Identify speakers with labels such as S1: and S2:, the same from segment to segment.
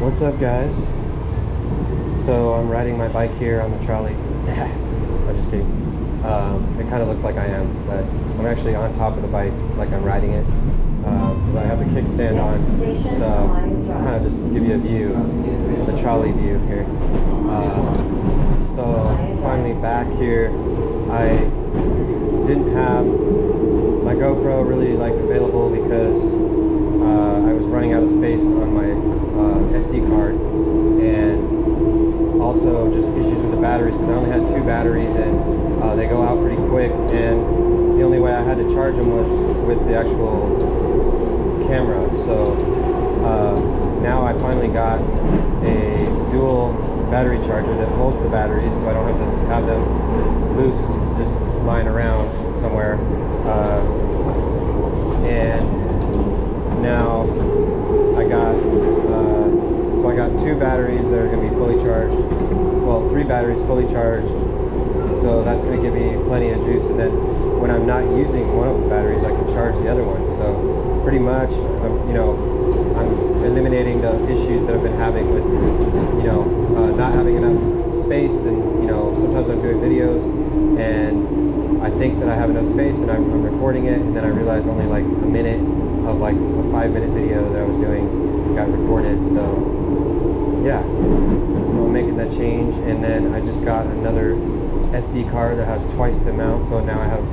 S1: What's up, guys? So I'm riding my bike here on the trolley. I'm just kidding. It kind of looks like I am, but I'm actually on top of the bike like I'm riding it because I have the kickstand on. So kind of just to give you a view, the trolley view here. So finally back here. I didn't have my GoPro really available because I was running out of space on my SD card, and also just issues with the batteries because I only had 2 batteries and they go out pretty quick, and the only way I had to charge them was with the actual camera. So now I finally got a dual battery charger that holds the batteries, so I don't have to have them loose just lying around somewhere. And now I got 2 batteries that are going to be fully charged. Well, 3 batteries fully charged. So that's going to give me plenty of juice. And then when I'm not using one of the batteries, I can charge the other one. So pretty much, I'm eliminating the issues that I've been having with, not having enough space. And sometimes I'm doing videos and I think that I have enough space and I'm recording it, and then I realized only like a minute of like a 5-minute video that I was doing got recorded. So yeah, so I'm making that change. And then I just got another SD card that has twice the amount, so now I have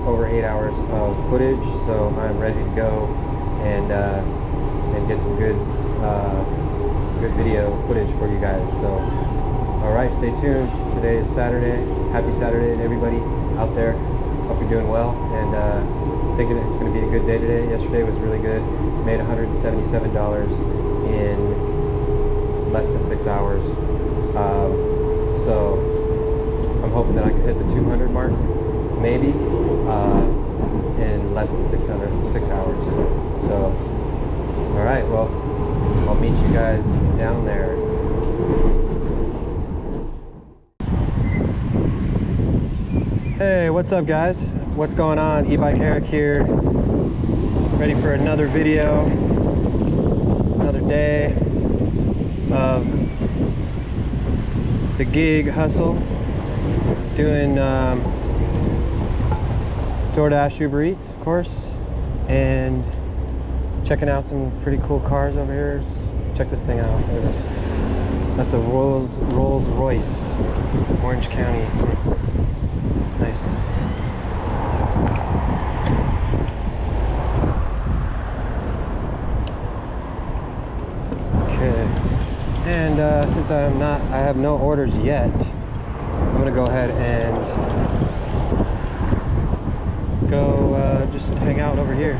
S1: over 8 hours of footage. So I'm ready to go and get some good video footage for you guys. So all right, stay tuned. Today is Saturday. Happy Saturday to everybody out there. Hope you're doing well, and thinking it's going to be a good day today. Yesterday was really good. Made $177 in less than 6 hours. So I'm hoping that I can hit the 200 mark, maybe, in less than 6 hours. So, all right, well, I'll meet you guys down there. Hey, what's up, guys? What's going on? E-Bike Eric here, ready for another video, another day of the gig hustle, doing Doordash, UberEats, of course, and checking out some pretty cool cars over here. Check this thing out. Look at this. That's a Rolls Royce, Orange County. Nice. Okay. And since I have no orders yet, I'm gonna go ahead and go just hang out over here.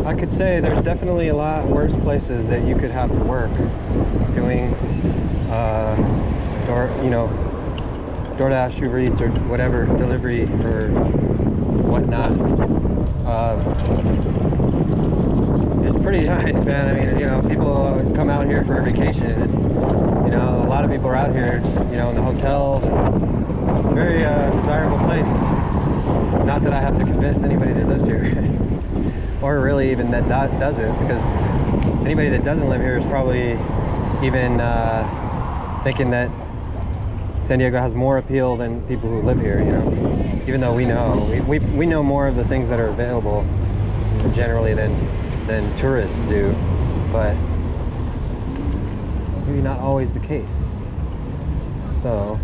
S1: I could say there's definitely a lot worse places that you could have to work doing DoorDash, UberEats, or whatever delivery or whatnot. It's pretty nice, man. I mean, people come out here for a vacation, and a lot of people are out here just in the hotels. And very desirable place. Not that I have to convince anybody that lives here. Or really even that doesn't, because anybody that doesn't live here is probably even thinking that San Diego has more appeal than people who live here, even though we know more of the things that are available generally than tourists do, but maybe not always the case. So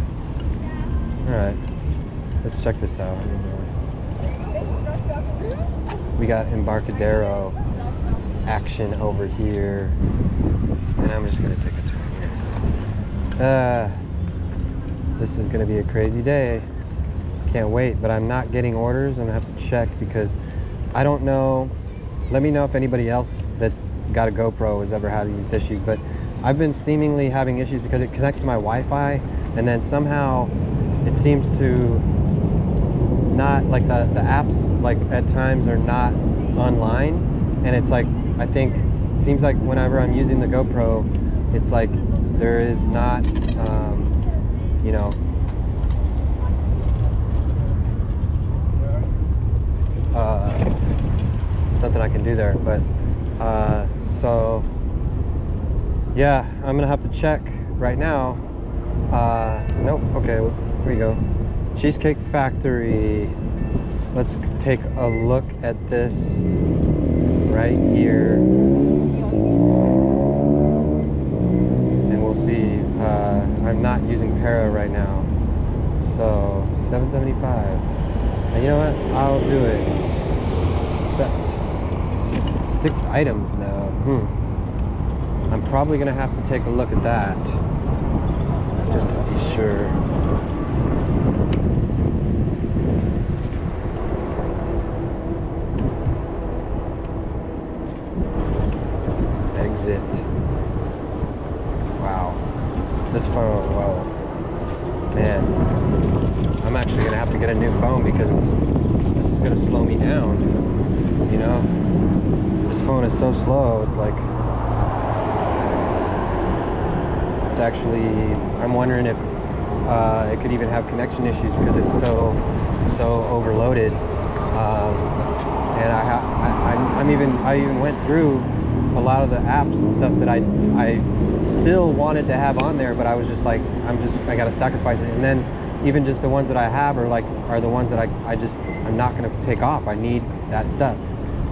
S1: all right, let's check this out. We got Embarcadero action over here, and I'm just gonna take a turn here. This is gonna be a crazy day. Can't wait, but I'm not getting orders. I'm gonna have to check because I don't know. Let me know if anybody else that's got a GoPro has ever had these issues, but I've been seemingly having issues because it connects to my Wi-Fi, and then somehow it seems to not, like the apps at times are not online, and it's like, I think, seems like whenever I'm using the GoPro, it's like there is not can do there. But so yeah, I'm gonna have to check right now. Nope. Okay, here we go. Cheesecake Factory. Let's take a look at this right here, and we'll see. I'm not using Para right now, so $7.75. And you know what? I'll do it. Set 6 items now. I'm probably gonna have to take a look at that just to be sure. Exit. Wow. This phone, wow. Man. I'm actually gonna have to get a new phone because this is gonna slow me down. You know? This phone is so slow, it's like, it's actually, I'm wondering if it could even have connection issues because it's so overloaded. And I even went through a lot of the apps and stuff that I still wanted to have on there, but I was just like, I gotta sacrifice it. And then even just the ones that I have are the ones that I'm not gonna take off. I need that stuff,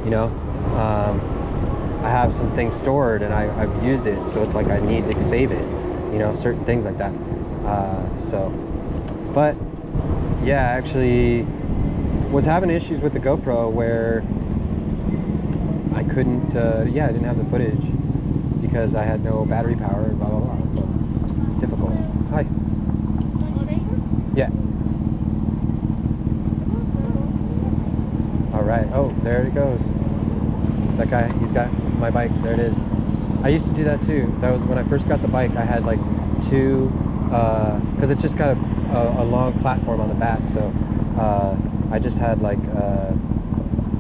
S1: you know. I have some things stored and I've used it, so it's like I need to save it, you know, certain things like that. But yeah, actually was having issues with the GoPro where I couldn't, I didn't have the footage because I had no battery power, blah, blah, blah. So it's difficult. Hi. Yeah. All right. Oh, there it goes. That guy, he's got my bike. There it is. I used to do that too. That was when I first got the bike. I had like 2, because it's just got a long platform on the back. So I just had like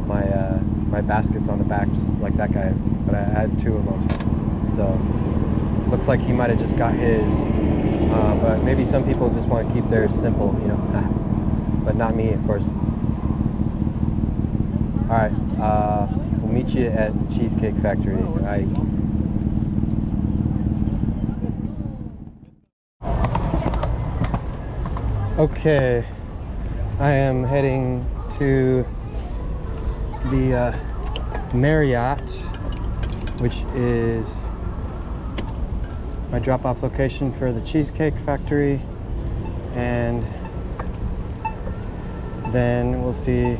S1: my baskets on the back, just like that guy. But I had 2 of them. So looks like he might have just got his. But maybe some people just want to keep theirs simple, you know. But not me, of course. All right. We'll meet you at the Cheesecake Factory. All right. Okay, I am heading to the Marriott, which is my drop-off location for the Cheesecake Factory, and then we'll see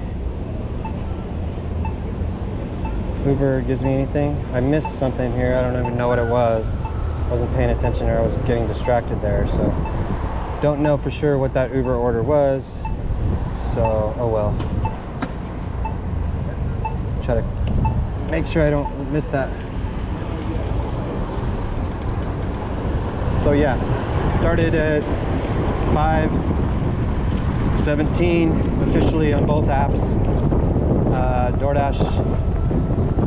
S1: if Uber gives me anything. I missed something here. I don't even know what it was. I wasn't paying attention, or I was getting distracted there, so don't know for sure what that Uber order was. So, oh well. Try to make sure I don't miss that. So yeah, started at 5:17 officially on both apps. DoorDash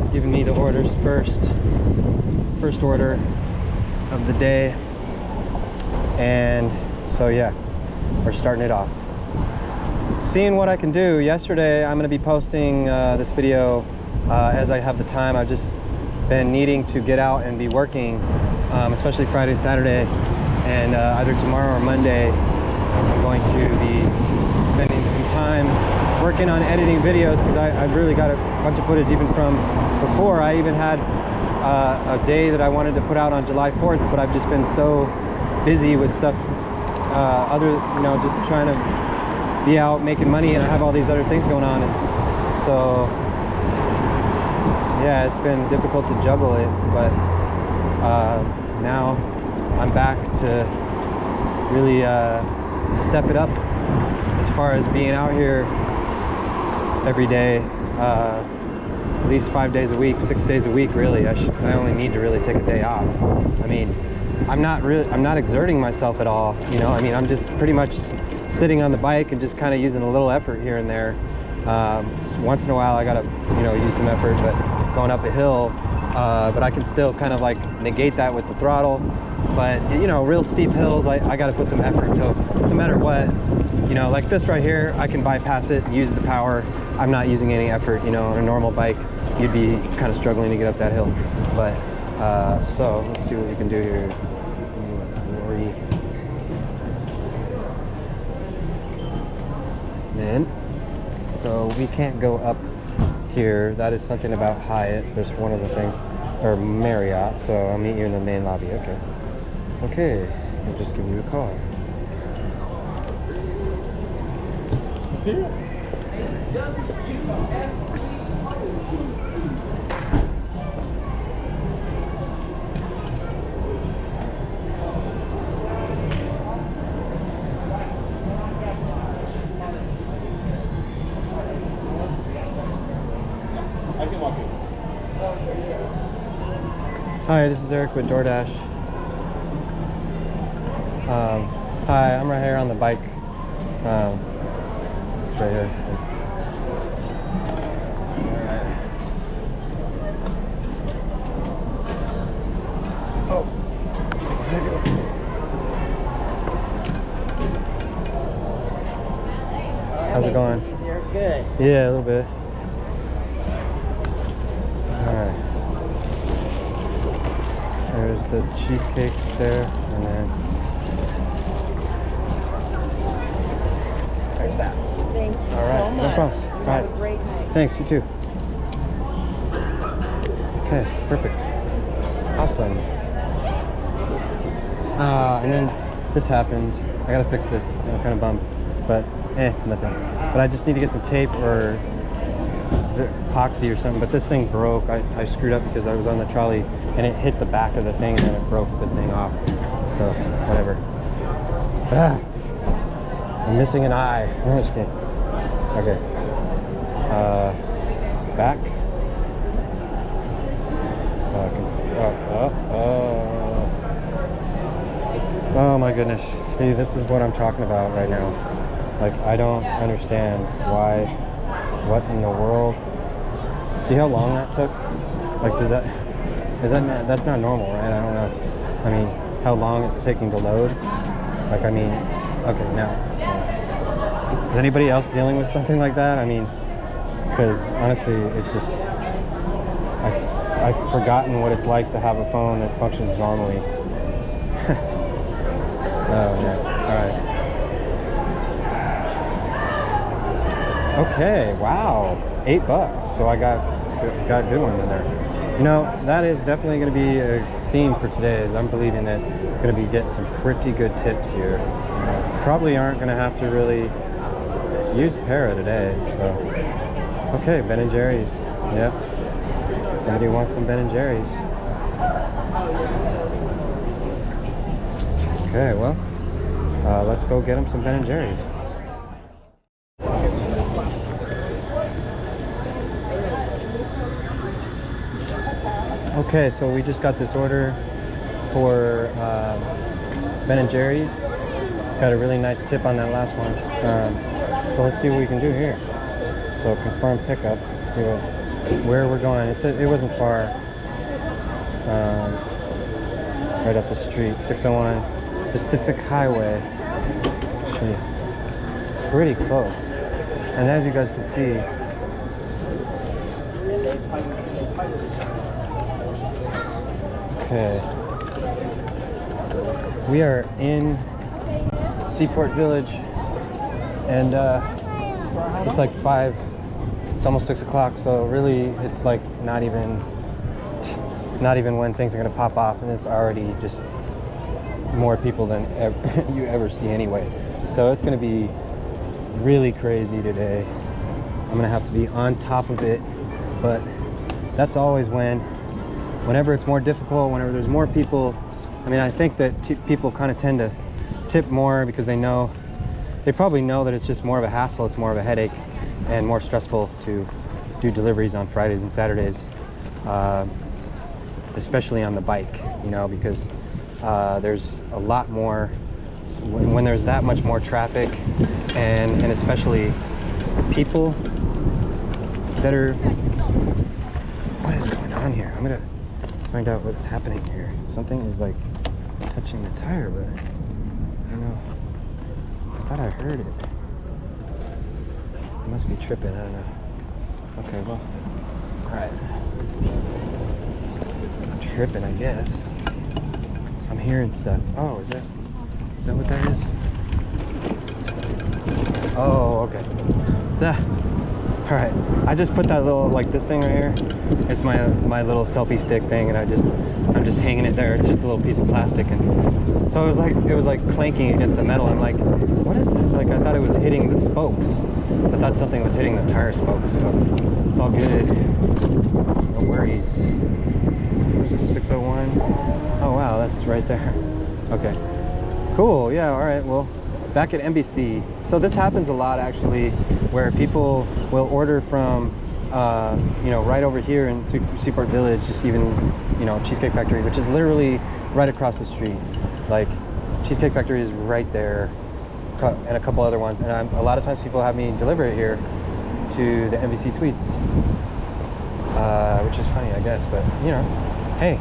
S1: is giving me the orders first order of the day, and so yeah, we're starting it off. Seeing what I can do. Yesterday I'm going to be posting this video as I have the time. I've just been needing to get out and be working, especially Friday, Saturday, and either tomorrow or Monday I'm going to be spending some time working on editing videos, because I've really got a bunch of footage even from before. I even had a day that I wanted to put out on July 4th, but I've just been so busy with stuff, just trying to be out making money, and I have all these other things going on, and so yeah, it's been difficult to juggle it. But now I'm back to really step it up as far as being out here every day, at least 5 days a week, 6 days a week. Really, I only need to really take a day off. I mean, I'm not exerting myself at all, you know. I mean, I'm just pretty much sitting on the bike and just kind of using a little effort here and there. Once in a while I gotta, use some effort, but going up a hill but I can still kind of like negate that with the throttle. But you know, real steep hills, I got to put some effort. So no matter what, you know, like this right here, I can bypass it, use the power. I'm not using any effort. You know, on a normal bike, you'd be kind of struggling to get up that hill. But so let's see what we can do here. Then, so we can't go up here. That is something about Hyatt. There's one of the things, or Marriott. So I'll meet you in the main lobby. Okay. Okay. I'll just give you a call. See it? Hi, this is Eric with Doordash. Hi, I'm right here on the bike. It's right here. Oh. How's it going?
S2: You're good.
S1: Yeah, a little bit. Alright. There's the cheesecakes there, and then there's that.
S2: Thank you
S1: All right,
S2: so
S1: no
S2: much.
S1: problem. All
S2: Have
S1: right.
S2: a great night.
S1: Thanks, you too. Okay, perfect. Awesome. And then this happened. I gotta fix this. I'm kind of bummed, but it's nothing. But I just need to get some tape or epoxy or something. But this thing broke. I screwed up because I was on the trolley and it hit the back of the thing and then it broke the thing off. So whatever. I'm missing an eye. No, just kidding. Okay. Back. Oh my goodness. See, this is what I'm talking about right now. Like, I don't understand why, what in the world. See how long that took? Like, that's not normal, right? I don't know. I mean, how long it's taking to load. Like, I mean, okay, now. Is anybody else dealing with something like that? I mean, because honestly, it's just, I've forgotten what it's like to have a phone that functions normally. Oh, yeah. All right. Okay, wow. $8. So I got a good one in there. You know, that is definitely going to be a theme for today. Is I'm believing that we're going to be getting some pretty good tips here. Probably aren't going to have to really use Para today. So, okay, Ben & Jerry's. Yep. Somebody wants some Ben & Jerry's. Okay, well, let's go get them some Ben & Jerry's. Okay, so we just got this order for Ben & Jerry's. Got a really nice tip on that last one. So let's see what we can do here. So confirm pickup. Let's see where we're going. It wasn't far. Right up the street, 601 Pacific Highway. Actually, pretty close. And as you guys can see, okay, we are in Seaport Village, and it's like 5. It's almost 6 o'clock. So really, it's like not even when things are gonna pop off, and it's already just more people than you ever see anyway. So it's gonna be really crazy today. I'm gonna have to be on top of it, but that's always whenever it's more difficult, whenever there's more people. I mean, I think that people kind of tend to tip more because they probably know that it's just more of a hassle, it's more of a headache and more stressful to do deliveries on Fridays and Saturdays, especially on the bike, you know, because there's a lot more, when there's that much more traffic and especially people that are, what is going on here? I'm gonna find out what's happening here. Something is like touching the tire, but I don't know. I thought I heard it. I must be tripping, I don't know. Okay, well, alright. I'm tripping, I guess. I'm hearing stuff. Oh, is that what that is? Oh, okay. Alright, I just put that little, like this thing right here. It's my little selfie stick thing, and I'm just hanging it there. It's just a little piece of plastic, and so it was like clanking against the metal. I'm like, what is that? Like, I thought it was hitting the spokes. I thought something was hitting the tire spokes, so it's all good. No worries. Where's this 601? Oh wow, that's right there. Okay, cool. Yeah, all right. Well, back at NBC. So this happens a lot actually, where people will order from you know, right over here in Seaport Village, just even, you know, Cheesecake Factory, which is literally right across the street. Like, Cheesecake Factory is right there, and a couple other ones. And a lot of times people have me deliver it here to the NBC Suites, which is funny, I guess. But, you know, hey,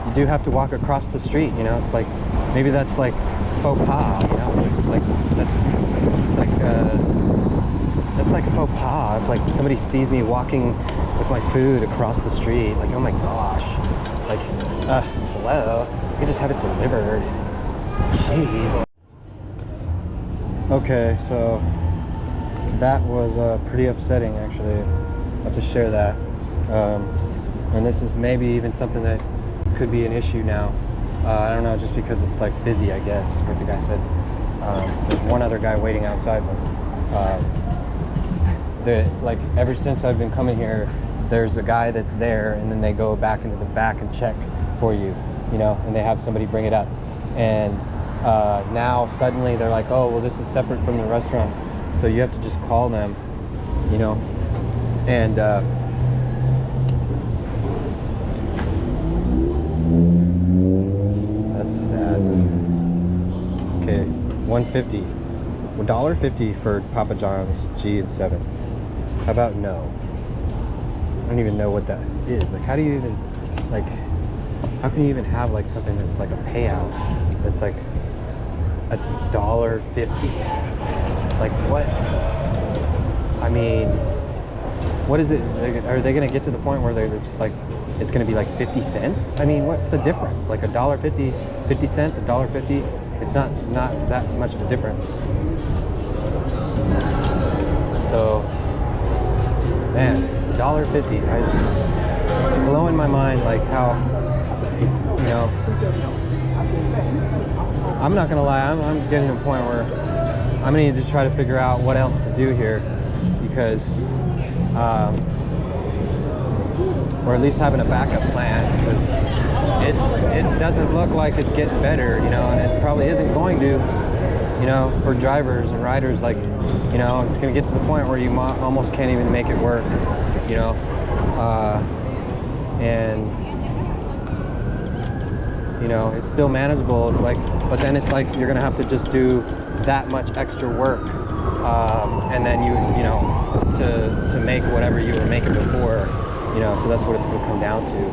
S1: you do have to walk across the street, you know. It's like, maybe that's like faux pas, you know, like that's like a faux pas. If like somebody sees me walking with my food across the street, like, oh my gosh, like, hello, you just have it delivered. Jeez. Okay, so that was pretty upsetting, actually. I have to share that, and this is maybe even something that could be an issue now. I don't know, just because it's like busy, I guess, what the guy said. There's one other guy waiting outside, but like ever since I've been coming here, there's a guy that's there, and then they go back into the back and check for you, you know, and they have somebody bring it up. And now suddenly they're like, oh, well, this is separate from the restaurant, so you have to just call them, you know. And that's sad. Okay, $1.50, $1.50 for Papa John's G and 7. How about no? I don't even know what that is. Like, how do you even, like, how can you even have like something that's like a payout that's like $1.50? Like, what? I mean, what is it? Are they gonna get to the point where they're just like, it's gonna be like 50 cents? I mean, what's the difference? Like $1.50, 50 cents, $1.50? It's not that much of a difference. So, man, $1.50. It's blowing my mind, like how, you know, I'm not gonna lie, I'm getting to a point where I'm gonna need to try to figure out what else to do here, because or at least having a backup plan, because it doesn't look like it's getting better, you know, and it probably isn't going to, you know, for drivers and riders. Like, you know, it's going to get to the point where you almost can't even make it work, you know, and, you know, it's still manageable. It's like, but then it's like you're going to have to just do that much extra work, and then you know, to make whatever you were making before, you know. So that's what it's going to come down to,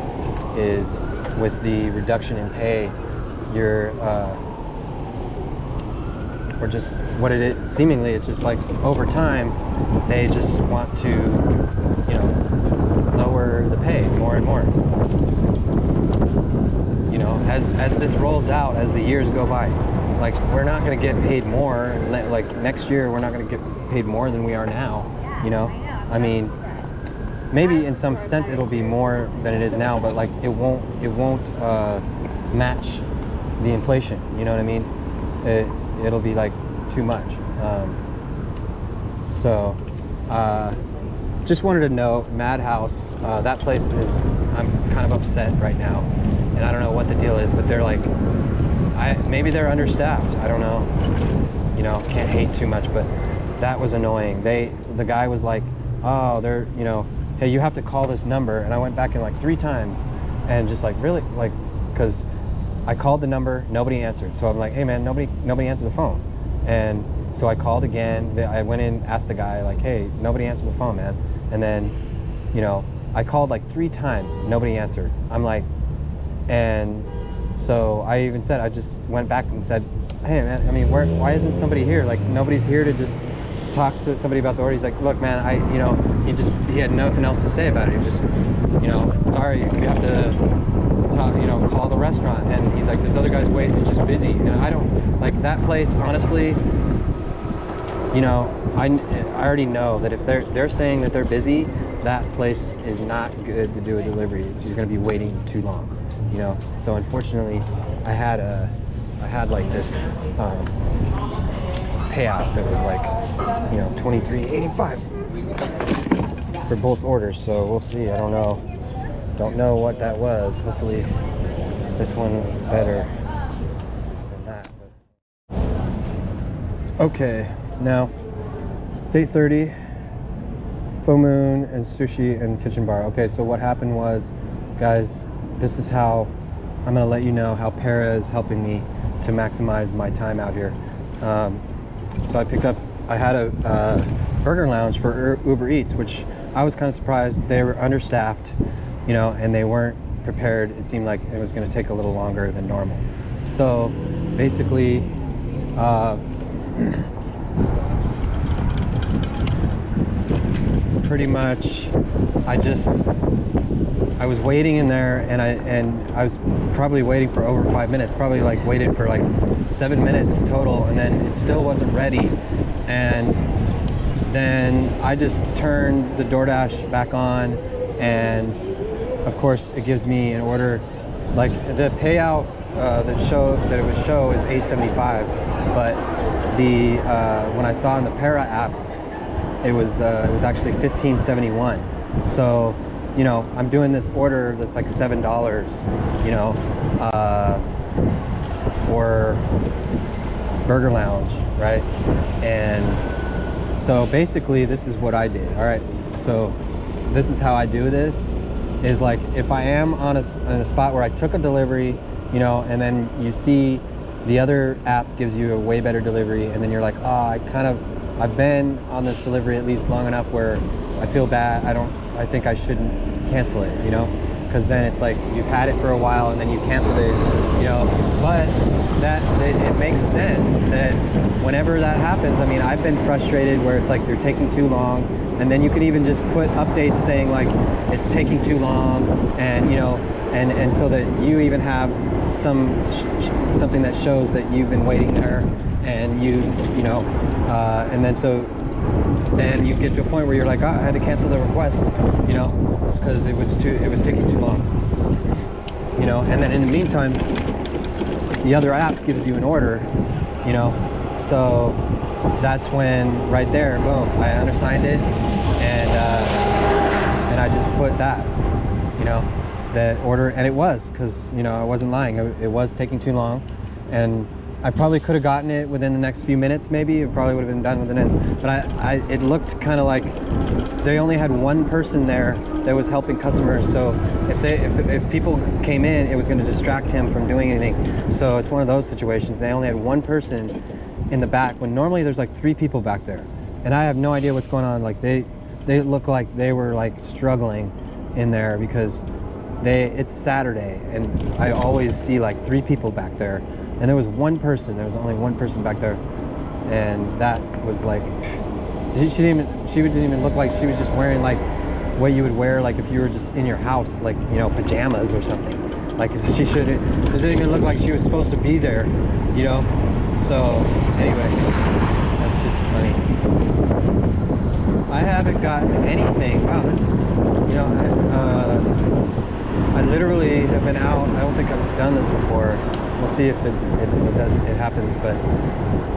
S1: is with the reduction in pay, you're or just what it is, seemingly it's just like over time they just want to, you know, lower the pay more and more, you know, as this rolls out, as the years go by. Like, we're not going to get paid more, like next year we're not going to get paid more than we are now, you know. I mean, maybe in some sense it'll be more than it is now, but like it won't match the inflation, you know what I mean? It'll be like too much. So just wanted to know, Madhouse, that place is, I'm kind of upset right now, and I don't know what the deal is, but they're like, maybe they're understaffed, I don't know, you know, can't hate too much, but that was annoying. The guy was like, oh, they're, you know, hey, you have to call this number, and I went back in like 3 times, and just like, really, like, because I called the number, nobody answered. So I'm like, hey man, nobody answered the phone. And so I called again. I went in, asked the guy, like, hey, nobody answered the phone, man. And then, you know, I called like 3 times, nobody answered. I'm like, and so I even said, I just went back and said, hey man, I mean, why isn't somebody here? Like, nobody's here to just talk to somebody about the order. He's like, look man, he had nothing else to say about it. He just, sorry, you have to talk, call the restaurant. And he's like, this other guy's waiting, it's just busy. And I don't, like, that place, honestly, I already know that if they're saying that they're busy, that place is not good to do a delivery. You're going to be waiting too long, So unfortunately, I had like this payout that was like, $23.85 for both orders. So we'll see. I don't know what that was. Hopefully, this one was better than that. But... Okay, now it's 8:30. Full Moon and Sushi and Kitchen Bar. Okay, so what happened was, guys, this is how I'm gonna let you know how Para is helping me to maximize my time out here. So I had a burger lounge for Uber Eats, which I was kind of surprised. They were understaffed, and they weren't prepared. It seemed like it was gonna take a little longer than normal. So basically, pretty much I was waiting in there, and I was probably waiting for over 5 minutes, probably like waited for like 7 minutes total, and then it still wasn't ready. And then I just turned the Doordash back on, and of course it gives me an order. Like, the payout that it would show is $8.75, but the when I saw in the Para app, it was actually $15.71. So, I'm doing this order that's like $7, for Burger Lounge, right? And so basically, this is what I did. All right, so this is how I do this. Is like, if I am in a spot where I took a delivery, and then you see the other app gives you a way better delivery, and then you're like, oh, I've been on this delivery at least long enough where I feel bad. I think I shouldn't cancel it, because then it's like you've had it for a while and then you canceled it, but it makes sense that whenever that happens, I mean, I've been frustrated where it's like you're taking too long, and then you could even just put updates saying like it's taking too long, and and so that you even have something that shows that you've been waiting there, and and then so then you get to a point where you're like, oh, I had to cancel the request, because it was taking too long, and then in the meantime, the other app gives you an order, so that's when right there, boom, I unassigned it, and I just put that, that order, and it was, because I wasn't lying, it was taking too long, and I probably could have gotten it within the next few minutes. Maybe it probably would have been done within it, but it looked kind of like they only had one person there that was helping customers. So if people came in, it was going to distract him from doing anything. So it's one of those situations. They only had one person in the back when normally there's like 3 people back there, and I have no idea what's going on. Like they look like they were like struggling in there because it's Saturday, and I always see like 3 people back there. And there was one person, there was only one person back there, and that was like, she didn't even look like she was just wearing like what you would wear like if you were just in your house, like, pajamas or something. Like, it didn't even look like she was supposed to be there, So anyway, that's just funny. I haven't gotten anything. Wow, that's, I literally have been out. I don't think I've done this before. We'll see if it happens, but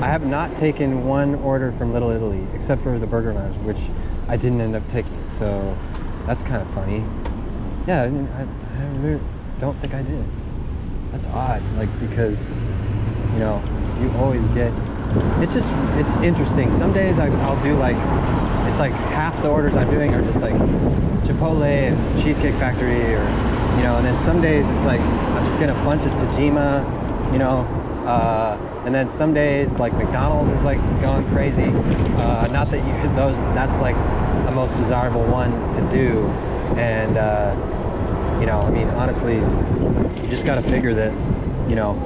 S1: I have not taken one order from Little Italy except for the Burger Lounge, which I didn't end up taking. So that's kind of funny. Yeah, I really don't think I did. That's odd, like, because you always get. It's interesting. Some days I'll do like, it's like half the orders I'm doing are just like Chipotle and Cheesecake Factory, or and then some days it's like I'm just getting a bunch of Tajima, And then some days like McDonald's is like going crazy. Not that you those that's like the most desirable one to do. And you know, I mean, honestly, you just got to figure that, you know,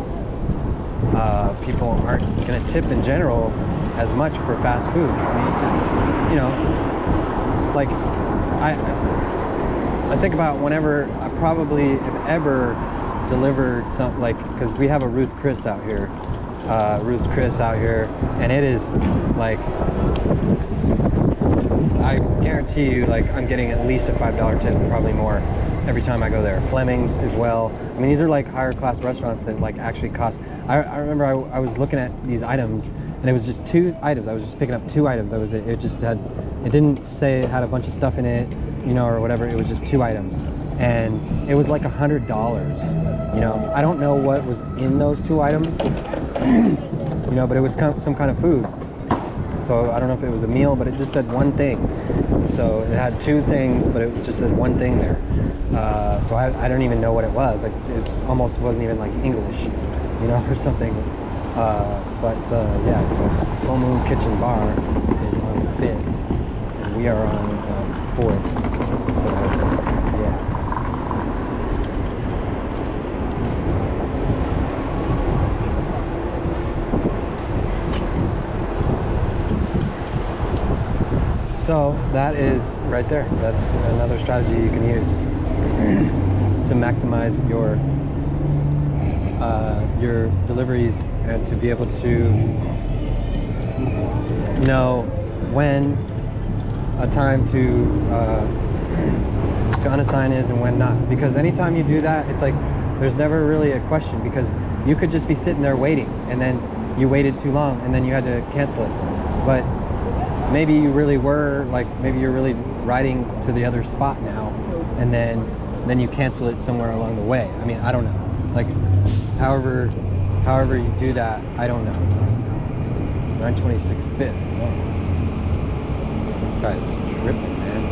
S1: people aren't going to tip in general as much for fast food. I mean, just, you know, like I think about whenever I probably, if ever, delivered some, like, because we have a Ruth Chris out here, and it is like, I guarantee you, like, I'm getting at least a $5 tip, probably more, every time I go there. Fleming's as well. I mean, these are like higher class restaurants that like actually cost. I remember I was looking at these items, and it was just 2 items. I was just picking up 2 items. It just had, it didn't say it had a bunch of stuff in it, you know, or whatever. It was just 2 items, and it was like $100. You know, I don't know what was in those 2 items, you know, but it was some kind of food. So I don't know if it was a meal, but it just said one thing. So it had 2 things, but it just said one thing there. So I don't even know what it was. Like, it almost wasn't even like English, you know, or something. Yeah, so Full Moon Kitchen Bar is on 5th, and we are on 4th. So yeah. So that is right there. That's another strategy you can use to maximize your deliveries, and to be able to know when a time to unassign is and when not. Because anytime you do that, it's like there's never really a question, because you could just be sitting there waiting, and then you waited too long, and then you had to cancel it. But maybe you really were, like, maybe you're really riding to the other spot now, and then you cancel it somewhere along the way. I mean, I don't know. Like, however you do that, I don't know. 926 5th. Oh. Guy's tripping, man.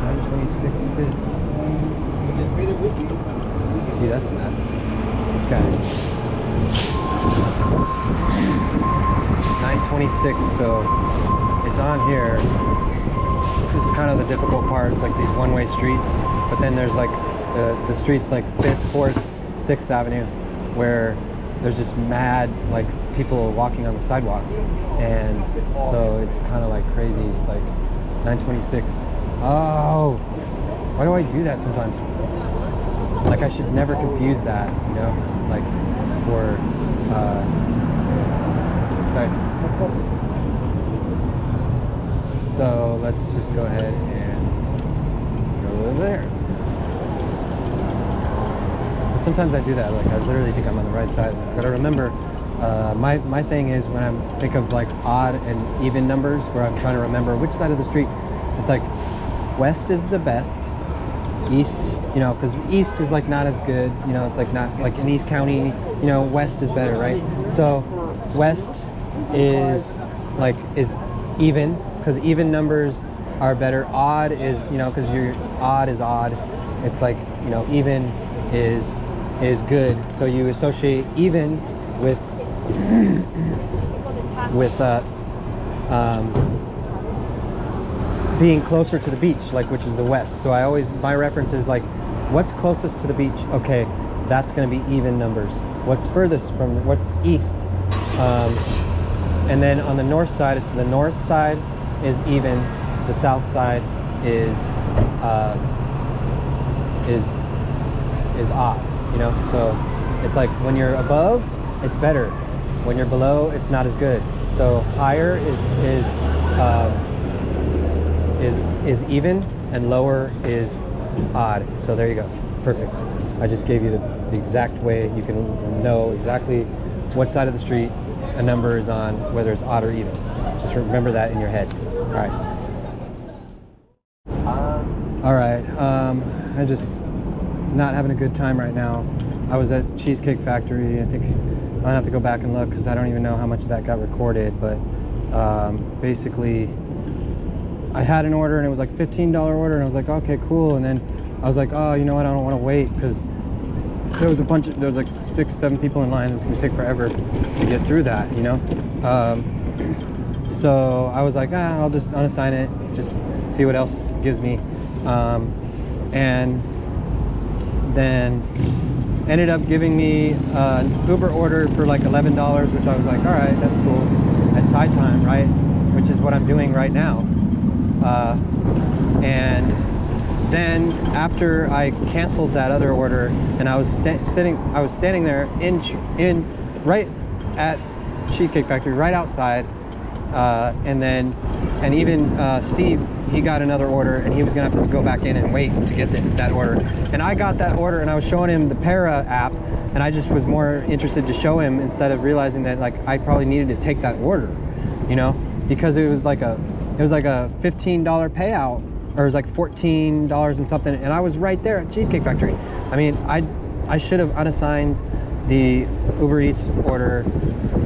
S1: 926 5th. See, that's nuts. This guy. 926, so it's on here. This is kind of the difficult part. It's like these one-way streets, but then there's like the streets like 5th, 4th, 6th Avenue, where there's just mad like people walking on the sidewalks, and so it's kind of like crazy. It's like 926. Oh, why do I do that sometimes? Like, I should never confuse that, you know, like for sorry. So let's just go ahead and go over there. And sometimes I do that, like I literally think I'm on the right side. But I remember, my thing is when I think of like odd and even numbers, where I'm trying to remember which side of the street, it's like west is the best, east, you know, because east is like not as good, you know, it's like not like in East County, you know, west is better, right? So west is like is even, because even numbers are better. Odd is, you know, because your odd is odd. It's like, you know, even is good. So you associate even with being closer to the beach, like, which is the west. So I always, my reference is like, what's closest to the beach? Okay, that's going to be even numbers. What's furthest from, what's east? And then on the north side, it's the north side is even, the south side is odd, you know? So it's like when you're above, it's better. When you're below, it's not as good. So higher is even, and lower is odd. So there you go. Perfect. I just gave you the exact way you can know exactly what side of the street a number is on, whether it's odd or even. Just remember that in your head. All right. I'm just not having a good time right now. I was at Cheesecake Factory. I think I'll have to go back and look, because I don't even know how much of that got recorded. But basically, I had an order, and it was like $15 order, and I was like, okay, cool. And then I was like, oh, you know what? I don't want to wait, because there was like 6-7 people in line. It was gonna take forever to get through that, you know. So I was like, I'll just unassign it, just see what else gives me, and then ended up giving me an Uber order for like $11, which I was like, all right, that's cool, at Thai time, right? Which is what I'm doing right now. And then after I canceled that other order, and I was standing there in right at Cheesecake Factory, right outside, and even Steve, he got another order, and he was gonna have to go back in and wait to get that order. And I got that order, and I was showing him the Para app, and I just was more interested to show him instead of realizing that like I probably needed to take that order, you know, because it was like a $15 payout, or it was like $14 and something, and I was right there at Cheesecake Factory. I mean, I should have unassigned the Uber Eats order,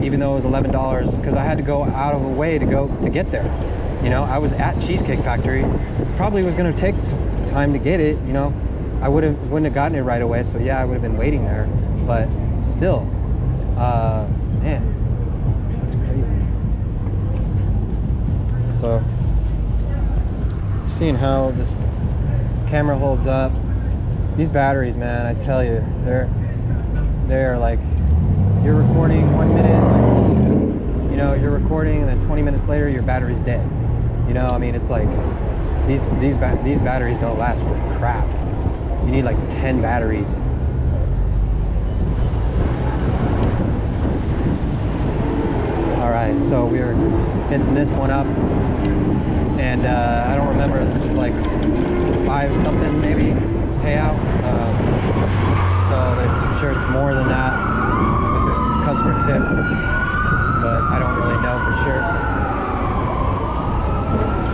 S1: even though it was $11, because I had to go out of a way to get there. You know, I was at Cheesecake Factory. Probably was going to take some time to get it. You know, I wouldn't have gotten it right away. So yeah, I would have been waiting there. But still, man, that's crazy. So, seeing how this camera holds up. These batteries, man, I tell you, they're like, you're recording 1 minute, like, you know, you're recording, and then 20 minutes later your battery's dead. You know, I mean, it's like these batteries don't last for crap. You need like 10 batteries. All right, so we're hitting this one up, and I don't remember, this is like 5 something maybe payout. So I'm sure it's more than that with a customer tip, but I don't really know for sure.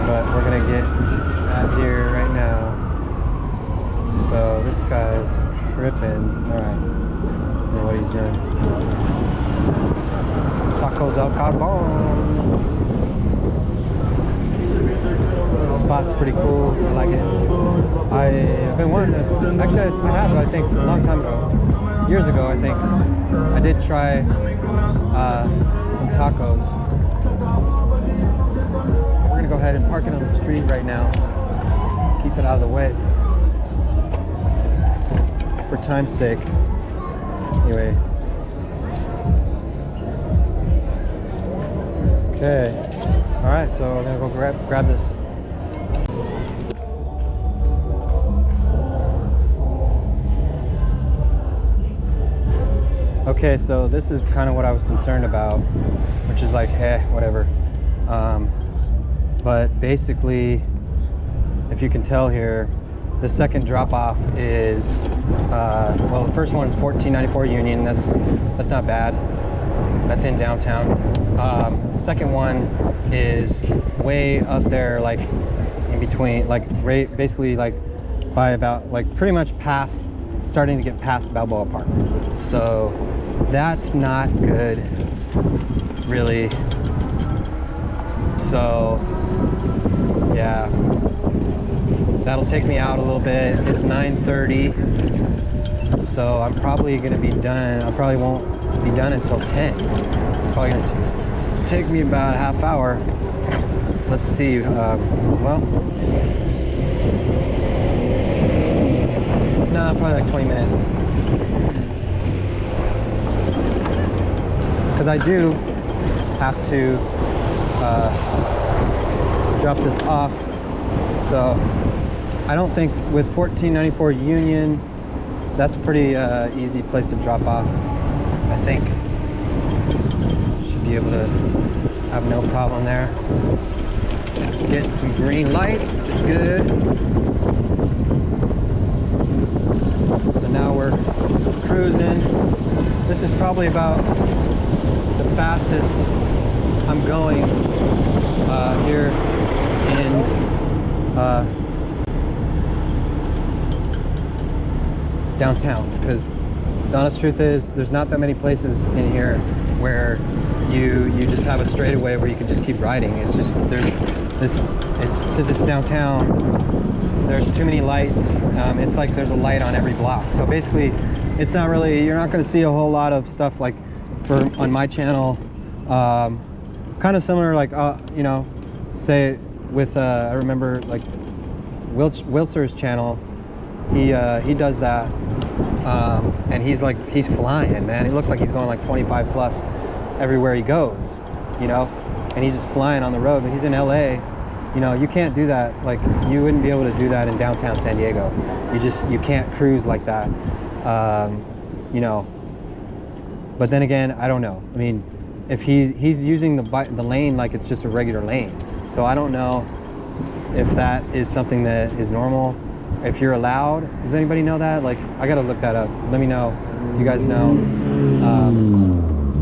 S1: But we're gonna get out here right now. So this guy's tripping. All right, I don't know what he's doing. Tacos al carbon. The spot's pretty cool. I like it. I've been wanting to. Actually, I have. I think a long time ago, years ago. I think I did try some tacos. We're gonna go ahead and park it on the street right now. Keep it out of the way for time's sake. Anyway. Okay. All right. So we're gonna go grab this. Okay, so this is kind of what I was concerned about, which is like, whatever. But basically, if you can tell here, the second drop-off is, well, the first one is 1494 Union. That's not bad. That's in downtown. The second one is way up there, like in between, like basically like by about, like pretty much past, starting to get past Balboa Park. So that's not good, really. So yeah, that'll take me out a little bit. It's 9:30, so I'm probably gonna be done. I probably won't be done until 10. It's probably gonna take me about a half hour. Let's see. Well, no, probably like 20 minutes. Because I do have to drop this off. So I don't think with 1494 Union, that's a pretty easy place to drop off. I think should be able to have no problem there. Get some green lights, which is good. So now we're cruising. This is probably about the fastest I'm going here in downtown, because the honest truth is there's not that many places in here where you just have a straightaway where you can just keep riding. It's just since it's downtown, there's too many lights. It's like there's a light on every block. So basically it's not really, you're not going to see a whole lot of stuff like on my channel. Kind of similar, like you know, say with I remember like Wilser's channel. He does that, and he's flying, man. He looks like he's going like 25 plus everywhere he goes, you know, and he's just flying on the road. But he's in LA, you know. You can't do that. Like, you wouldn't be able to do that in downtown San Diego. You can't cruise like that, you know. But then again, I don't know. I mean, if he's using the lane like it's just a regular lane, so I don't know if that is something that is normal. If you're allowed, does anybody know that? Like, I gotta look that up. Let me know. You guys know.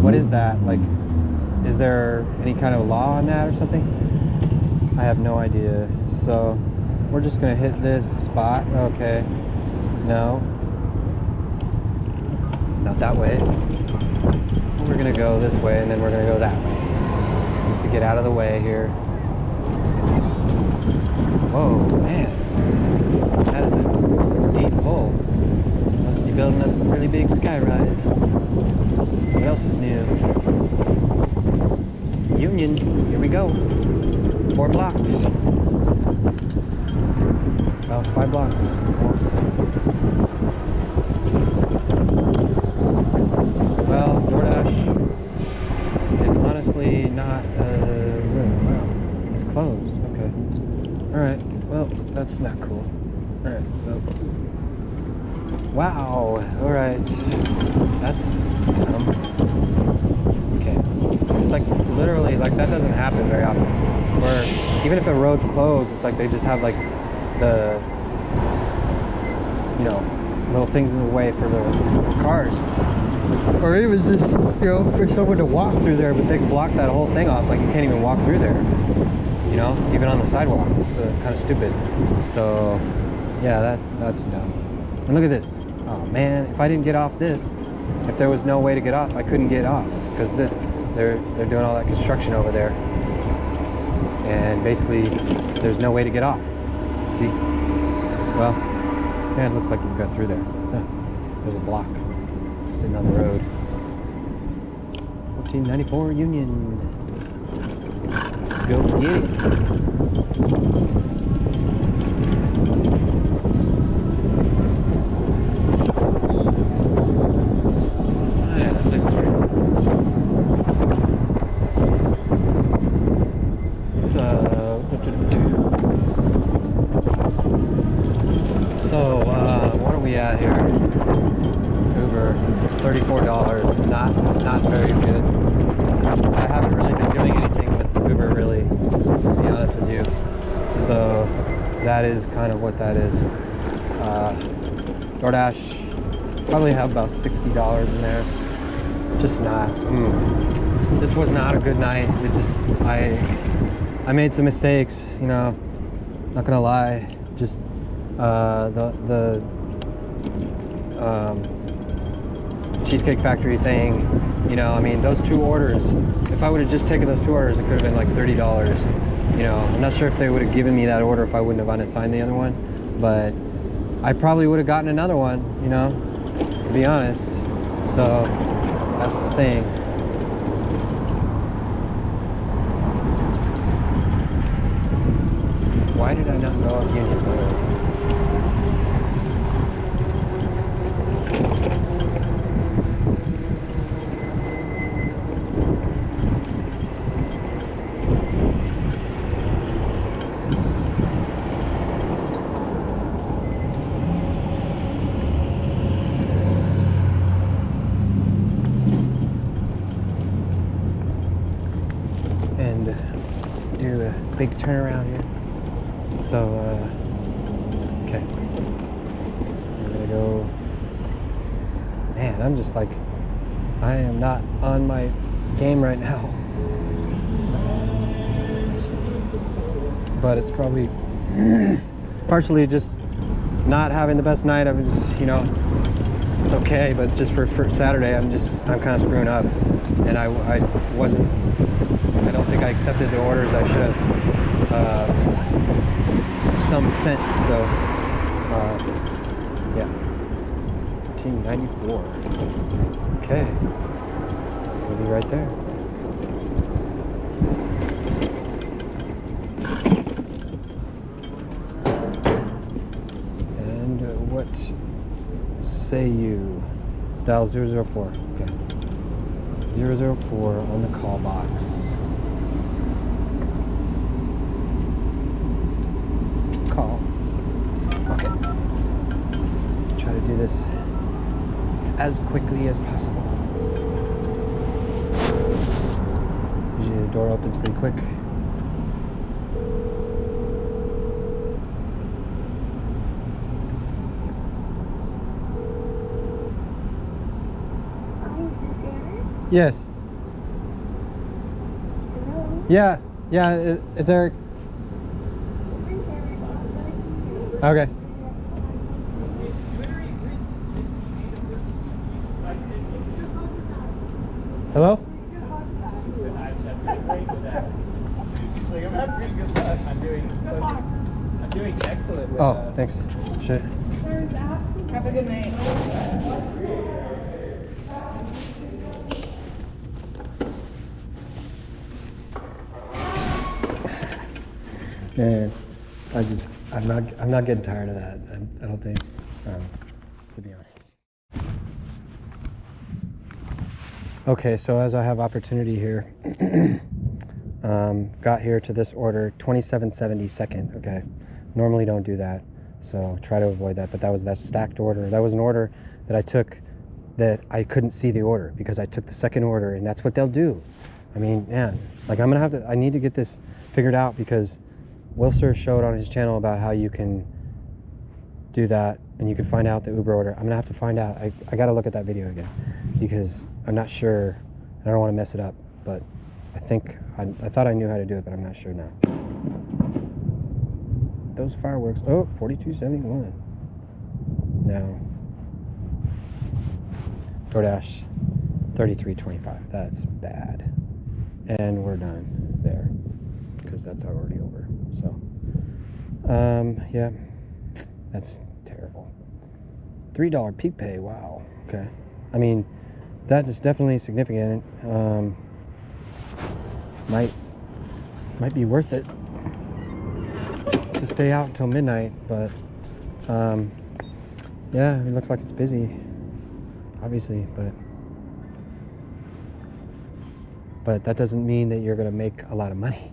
S1: What is that? Like, is there any kind of law on that or something? I have no idea. So we're just gonna hit this spot. Okay. No. Not that way. We're gonna go this way, and then we're gonna go that way. Just to get out of the way here. Whoa, man. That is a deep hole. Must be building a really big skyrise. What else is new? Union, here we go. 4 blocks. About 5 blocks, almost. Well, Doordash is honestly not, wow, it's closed, okay. Alright, well, that's not cool. Alright, well. Wow, alright. That's, okay. It's like, literally, like, that doesn't happen very often. Where, even if the road's closed, it's like they just have, like, the, you know, little things in the way for the cars. Or even just, you know, for someone to walk through there, but they can block that whole thing off. Like, you can't even walk through there, you know, even on the sidewalk. It's kind of stupid. So, yeah, that's dumb. And look at this. Oh man, if I didn't get off this, if there was no way to get off, I couldn't get off, because they're doing all that construction over there, and basically there's no way to get off. See? Well, yeah, it looks like you've got through there. Huh. There's a block sitting on the road. 1494 Union. Let's go get it. What are we at here? Uber, $34. Not very good. I haven't really been doing anything with Uber, really, to be honest with you. So that is kind of what that is. DoorDash, probably have about $60 in there. Just not. This was not a good night. It just, I made some mistakes, you know, not gonna lie. Just the Cheesecake Factory thing, you know, I mean, those 2 orders, if I would have just taken those 2 orders, it could have been like $30. You know, I'm not sure if they would have given me that order if I wouldn't have unassigned the other one, but I probably would have gotten another one, you know, to be honest. So that's the thing. Why did I not go up Union Road? And do a big turnaround here. So, okay. I'm gonna go. Man, I'm just like, I am not on my game right now. But it's probably partially just not having the best night. I'm just, you know, it's okay, but just for Saturday, I'm kind of screwing up. And I don't think I accepted the orders I should have. Some sense, so yeah. $13.94. Okay, it's gonna be right there. And what say you? Dial 004. Okay. 004 on the call box. Call. Okay. Try to do this as quickly as possible. Usually the door opens pretty quick. Yes.
S2: Hello?
S1: Yeah, it's Eric. Okay. Hello?
S3: I'm doing excellent with
S1: Oh, thanks. Shit.
S2: Have a good night.
S1: Man, I'm not getting tired of that. I don't think, to be honest. Okay, so as I have opportunity here, got here to this order, 27.70 second. Okay, normally don't do that, so try to avoid that. But that was that stacked order. That was an order that I took that I couldn't see the order because I took the second order, and that's what they'll do. I mean, man, like I need to get this figured out because Wilster showed on his channel about how you can do that and you can find out the Uber order. I'm gonna have to find out. I gotta look at that video again because I'm not sure. I don't want to mess it up, but I think I thought I knew how to do it, but I'm not sure now. Those fireworks. Oh, 42.71. No. Doordash, 33.25. That's bad. And we're done there because that's already over. So, yeah, that's terrible. $3 peak pay. Wow. Okay. I mean, that is definitely significant. Might be worth it to stay out until midnight, but yeah, it looks like it's busy, obviously, but that doesn't mean that you're gonna make a lot of money.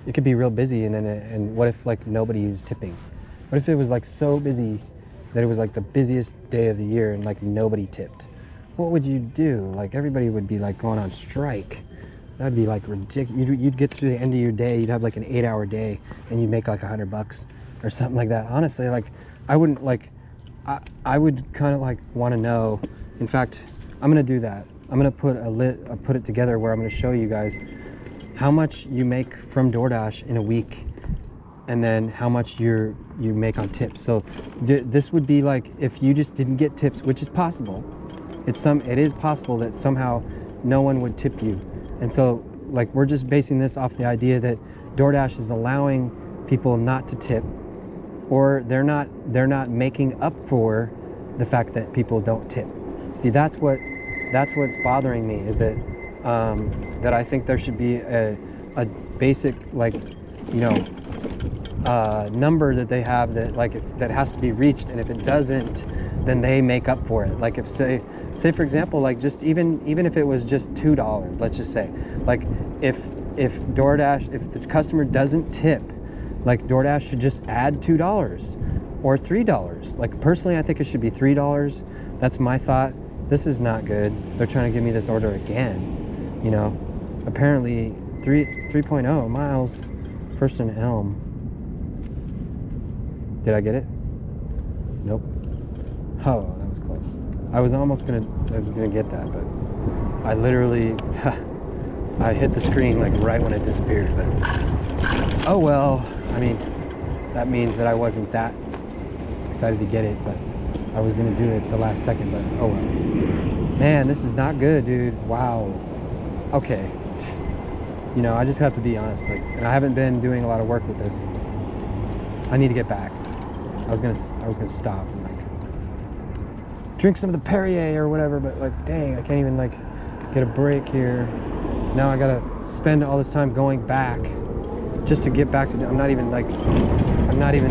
S1: It could be real busy, and what if like nobody was tipping? What if it was like so busy that it was like the busiest day of the year and like nobody tipped? What would you do? Like everybody would be like going on strike. That'd be like ridiculous. You'd get to the end of your day, you'd have like an 8-hour day and you'd make like $100 or something like that. Honestly, like I wouldn't like, I would kind of like want to know. In fact, I'm gonna do that. I'm gonna put it together where I'm gonna show you guys how much you make from DoorDash in a week and then how much you make on tips. So this would be like if you just didn't get tips, which is possible. It is possible that somehow no one would tip you. And so like we're just basing this off the idea that DoorDash is allowing people not to tip, or they're not making up for the fact that people don't tip. See, that's what's bothering me, is that that I think there should be a basic, like, you know, number that they have that has to be reached, and if it doesn't, then they make up for it. Like if say for example, like just even if it was just $2, let's just say, like if DoorDash, if the customer doesn't tip, like DoorDash should just add $2 or $3. Like personally, I think it should be $3. That's my thought. This is not good. They're trying to give me this order again. You know, apparently 3.0 miles, First and Elm. Did I get it? Nope. Oh, that was close. I was gonna get that, but I literally I hit the screen like right when it disappeared. But oh well. I mean, that means that I wasn't that excited to get it, but I was gonna do it the last second. But oh well. Man, this is not good, dude. Wow. Okay. You know, I just have to be honest. Like, and I haven't been doing a lot of work with this. I need to get back. I was gonna stop and like drink some of the Perrier or whatever, but like, dang, I can't even like get a break here. Now I gotta spend all this time going back just to get back to, I'm not even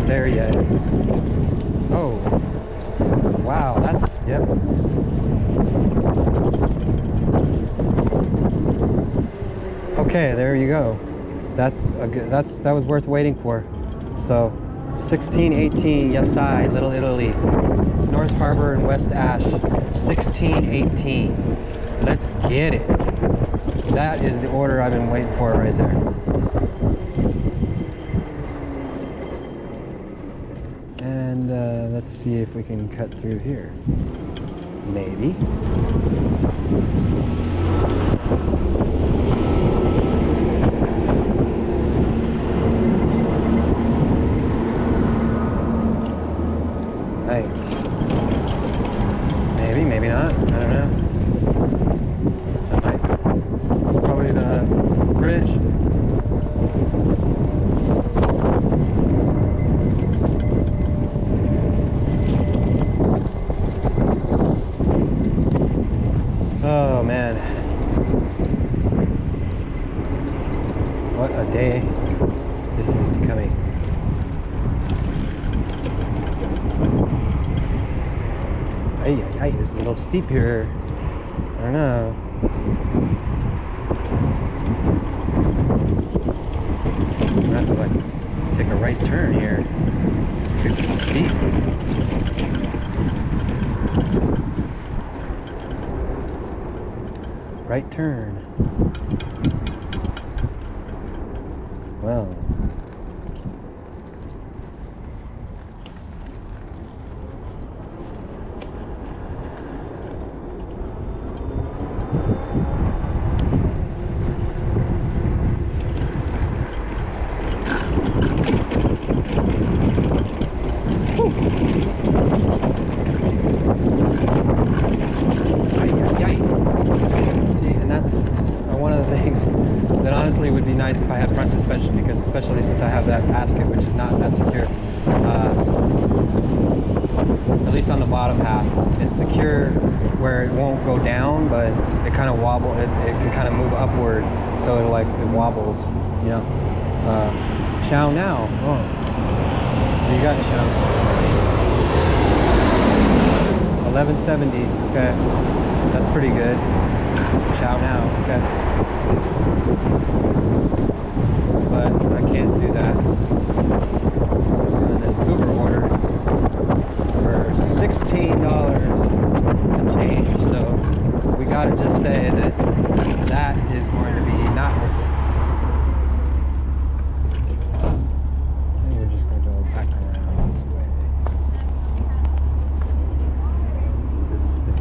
S1: there yet. Oh, wow, that's, yep. Okay, there you go. That's a good, that was worth waiting for. So 1618 Yasai, Little Italy, North Harbor and West Ash, 1618. Let's get it. That is the order I've been waiting for right there. And let's see if we can cut through here. Maybe. Nice. Maybe, maybe not. I don't know. That might. It's probably the bridge. Oh man. What a day this is becoming. Hey, it's a little steep here. I don't know. I'm gonna have to like take a right turn here. It's too steep. Right turn. Well. Would be nice if I had front suspension, because especially since I have that basket, which is not that secure, at least on the bottom half, it's secure where it won't go down, but it kind of wobble, it can kind of move upward, so it wobbles, you know. Chow now. Oh, what do you got, Chow? 1170. Okay, that's pretty good. Chow now. Okay. But I can't do that. So I'm doing this Uber order for $16 and change. So we gotta just say that that is going to be not worth it. And we're just gonna go back around this way. This thing.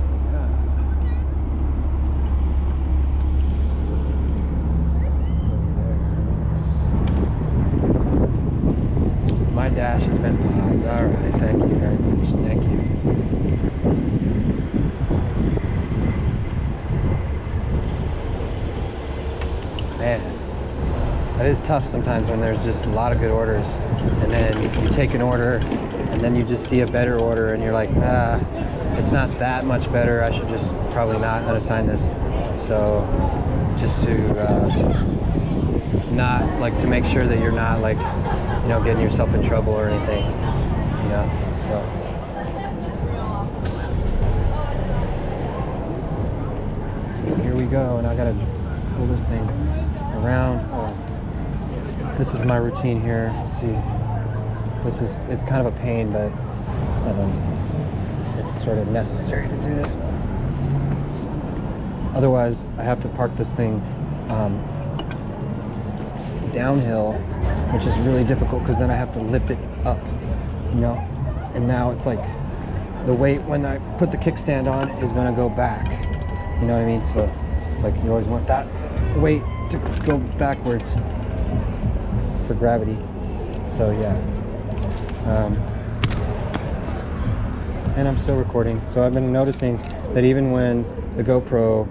S1: My dash has been paused. Alright, thank you very much. Thank you. Man, that is tough sometimes when there's just a lot of good orders, and then you take an order and then you just see a better order and you're like, it's not that much better, I should just probably not unassign this. So just to not like, to make sure that you're not like, you know, getting yourself in trouble or anything, you know. So here we go, and I gotta pull this thing around. Oh, this is my routine here. Let's see, it's kind of a pain, but it's sort of necessary to do this. Otherwise, I have to park this thing downhill, which is really difficult because then I have to lift it up, you know. And now it's like the weight when I put the kickstand on is going to go back, you know what I mean? So it's like you always want that weight to go backwards for gravity. So yeah, and I'm still recording. So I've been noticing that even when the GoPro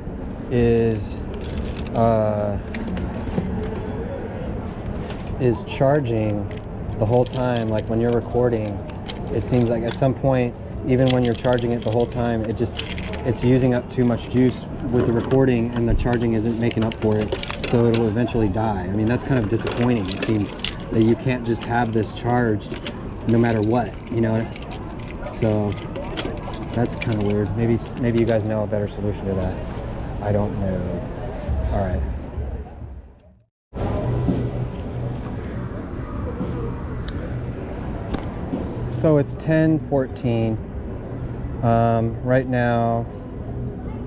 S1: is charging the whole time, like when you're recording, it seems like at some point even when you're charging it the whole time, it's using up too much juice with the recording, and the charging isn't making up for it, so it'll eventually die. I mean, that's kind of disappointing. It seems that you can't just have this charged no matter what, you know? So that's kind of weird. Maybe you guys know a better solution to that. I don't know. All right. So it's 10:14. Right now,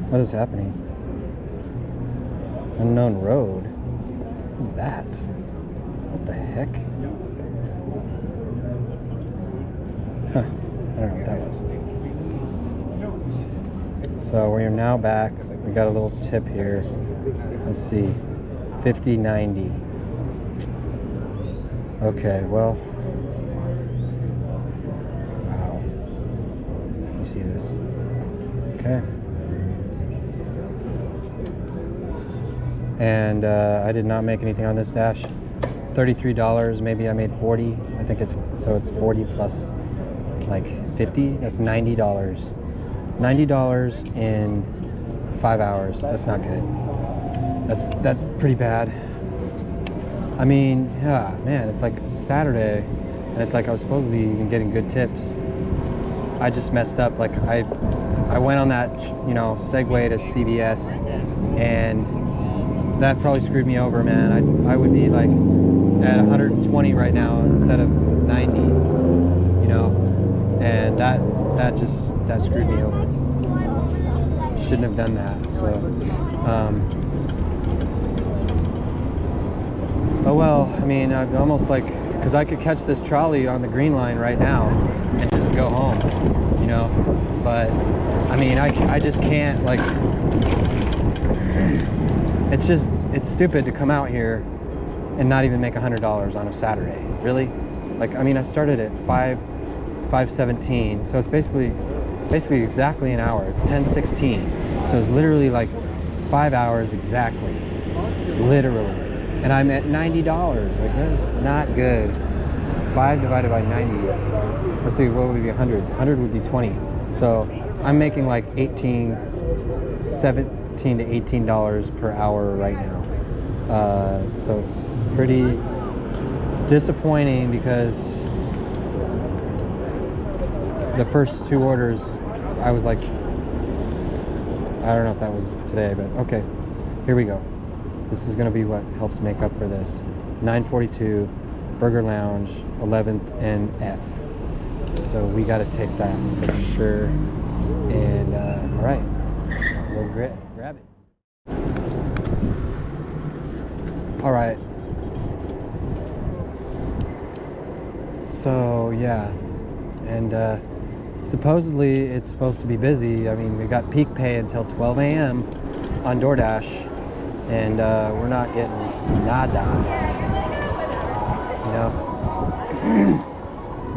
S1: what is happening? Unknown road. What is that? What the heck? Huh. I don't know what that was. So we are now back. We got a little tip here. Let's see. 50.90. Okay, well. Wow. Let me see this. Okay. And I did not make anything on this dash. $33, maybe I made 40. I think it's 40 plus like 50. That's $90. $90 in 5 hours. That's not good. That's pretty bad. I mean, yeah, man, it's like Saturday, and it's like I was supposed to be getting good tips. I just messed up. Like I went on that, you know, segue to CVS, and that probably screwed me over, man. I would be like at 120 right now instead of 90, you know, and that screwed me over. Shouldn't have done that. So, oh well. I mean, I'm almost like, because I could catch this trolley on the green line right now and just go home, you know. But I mean, I just can't, like. It's stupid to come out here and not even make $100 on a Saturday. Really? Like, I mean, I started at 5:17, so it's basically exactly an hour. It's 10:16, so it's literally like 5 hours exactly, literally. And I'm at $90. Like, that's not good. 5 divided by 90. Let's see, what would be 100? 100 would be 20. So I'm making like 17 to $18 per hour right now. So it's pretty disappointing because the first two orders, I was like, I don't know if that was today, but okay, here we go. This is gonna be what helps make up for this. 942, Burger Lounge, 11th and F. So we gotta take that for sure. And all right, we'll grab it. All right. So yeah, and supposedly it's supposed to be busy. I mean, we got peak pay until 12 a.m. on Doordash, and we're not getting nada. You know,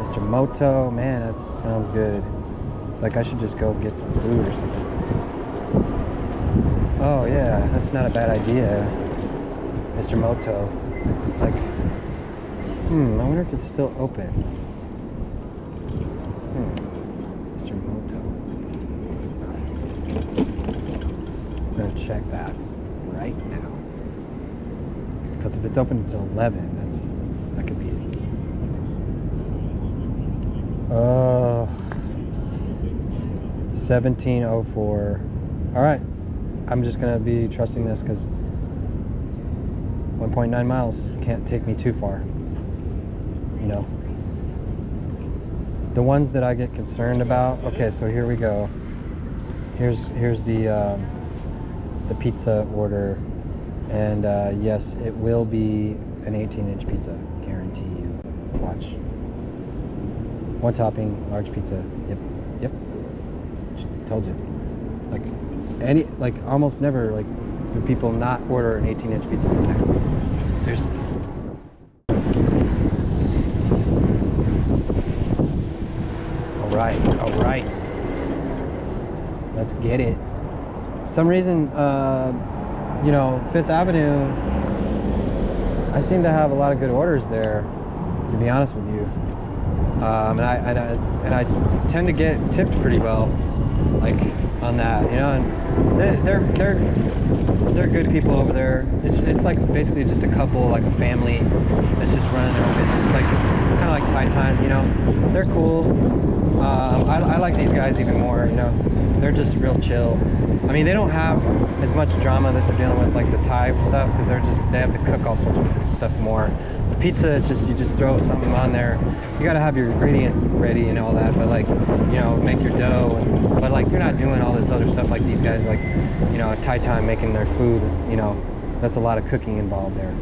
S1: Mr. Moto, man, that sounds good. It's like I should just go get some food or something. Oh yeah, that's not a bad idea, Mr. Moto. Like, I wonder if it's still open. Mr. Moto. I'm gonna check that right now. Because if it's open until 11, that could be it. 1704. All right. I'm just gonna be trusting this because 1.9 miles can't take me too far. You know, the ones that I get concerned about. Okay, so here we go. Here's the pizza order, and yes, it will be an 18-inch pizza. Guarantee you. Watch. One topping, large pizza. Yep. Told you. Like almost never do people not order an 18-inch pizza from there. Seriously. All right. Let's get it. Some reason, you know, 5th Avenue, I seem to have a lot of good orders there, to be honest with you. and I tend to get tipped pretty well, like on that, you know. And they're good people over there. It's like basically just a couple, like a family that's just running their own business, like kind of like Thai time, you know. They're cool. I like these guys even more, you know. They're just real chill. I mean, they don't have as much drama that they're dealing with like the Thai stuff, because they have to cook all sorts of stuff more. The pizza is just, you just throw something on there. You got to have your ingredients ready and all that, but like, you know, make your dough, but like you're not doing all this other stuff like these guys, like, you know, Thai time making their food, you know, that's a lot of cooking involved there.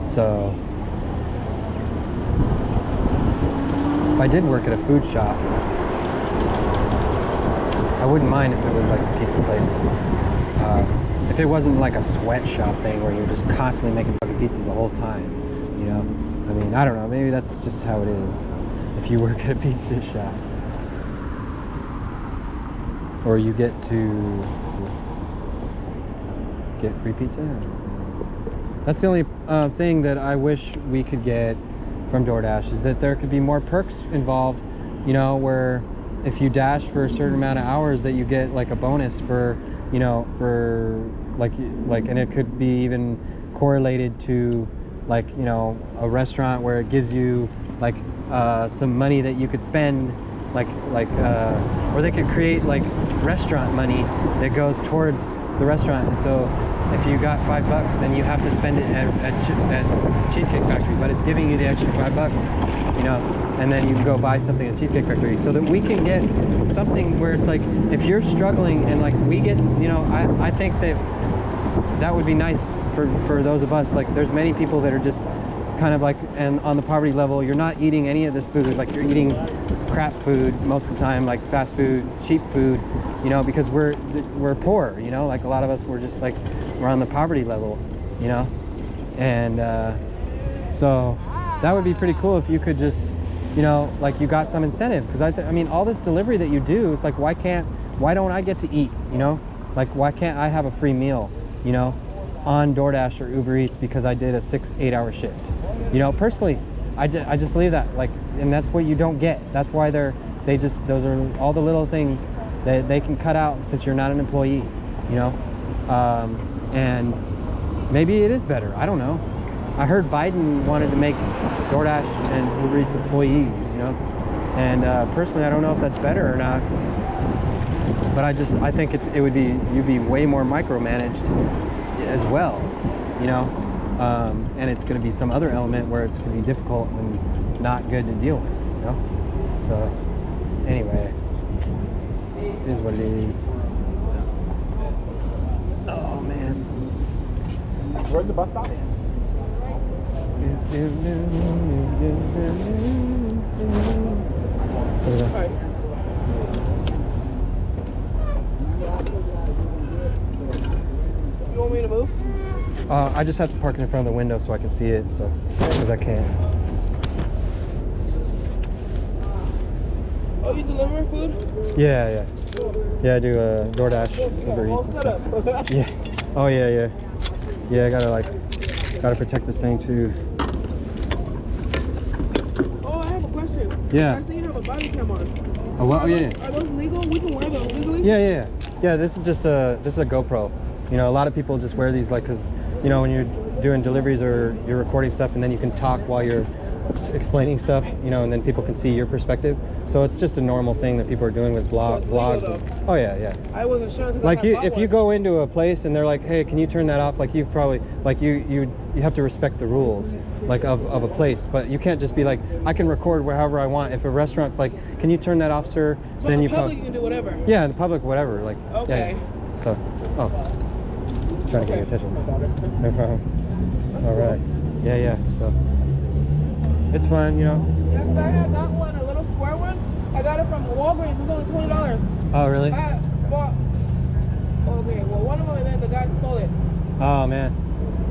S1: So if I did work at a food shop, I wouldn't mind if it was like a pizza place. If it wasn't like a sweatshop thing where you're just constantly making fucking pizzas the whole time, you know. I mean, I don't know, maybe that's just how it is if you work at a pizza shop. Or you get to get free pizza. That's the only thing that I wish we could get from DoorDash, is that there could be more perks involved, you know, where if you dash for a certain amount of hours that you get like a bonus for, you know, for like, and it could be even correlated to like, you know, a restaurant where it gives you like some money that you could spend, or they could create like restaurant money that goes towards the restaurant. And so if you got $5, then you have to spend it at Cheesecake Factory, but it's giving you the extra $5, you know, and then you can go buy something at Cheesecake Factory, so that we can get something where it's like, if you're struggling and like we get, you know, I think that would be nice for those of us, like there's many people that are just kind of like, and on the poverty level, you're not eating any of this food, like you're eating crap food most of the time, like fast food, cheap food, you know, because we're poor, you know, like a lot of us, we're just like, we're on the poverty level, you know. And so that would be pretty cool if you could just, you know, like you got some incentive, because I mean, all this delivery that you do, it's like, why don't I get to eat, you know? Like, why can't I have a free meal, you know, on DoorDash or UberEats because I did a 6-8 hour shift? You know, personally, I just believe that, like, and that's what you don't get. That's why those are all the little things that they can cut out since you're not an employee, you know. And maybe it is better, I don't know. I heard Biden wanted to make DoorDash and UberEats employees, you know. And personally, I don't know if that's better or not. But I think you'd be way more micromanaged as well, you know. And it's going to be some other element where it's going to be difficult and not good to deal with, you know. So anyway, it is what it is. Oh man,
S3: Where's the bus stop?
S4: You want me to move?
S1: I just have to park it in front of the window so I can see it, so because I can't.
S4: Oh, you delivering food?
S1: Yeah, I do DoorDash, Uber Eats and stuff. Yeah. Oh yeah. I gotta protect this thing too.
S4: Oh, I have a question.
S1: Yeah.
S4: I see you have a body cam on.
S1: Oh,
S4: Are
S1: yeah.
S4: Are those legal? We can wear those legally?
S1: Yeah. This is a GoPro. You know, a lot of people just wear these, like, because, you know, when you're doing deliveries or you're recording stuff, and then you can talk while you're explaining stuff, you know, and then people can see your perspective. So it's just a normal thing that people are doing with
S4: So it's
S1: vlogs.
S4: legal, though.
S1: Oh yeah.
S4: I wasn't sure because
S1: Like if you go into a place and they're like, hey, can you turn that off? Like you probably, like you have to respect the rules, like of a place. But you can't just be like, I can record wherever I want. If a restaurant's like, can you turn that off, sir?
S4: So
S1: Then
S4: in
S1: you
S4: public you can do whatever.
S1: Yeah, in the public, whatever. Like
S4: Okay.
S1: yeah. So trying to get your attention. No problem. All right. Yeah. So it's fun, you know.
S4: Yeah, 'cause I got one, a little square one. I got it from Walgreens. It was only $20.
S1: Oh really?
S4: I bought. Okay, well one of them, and then the guy stole it.
S1: Oh man.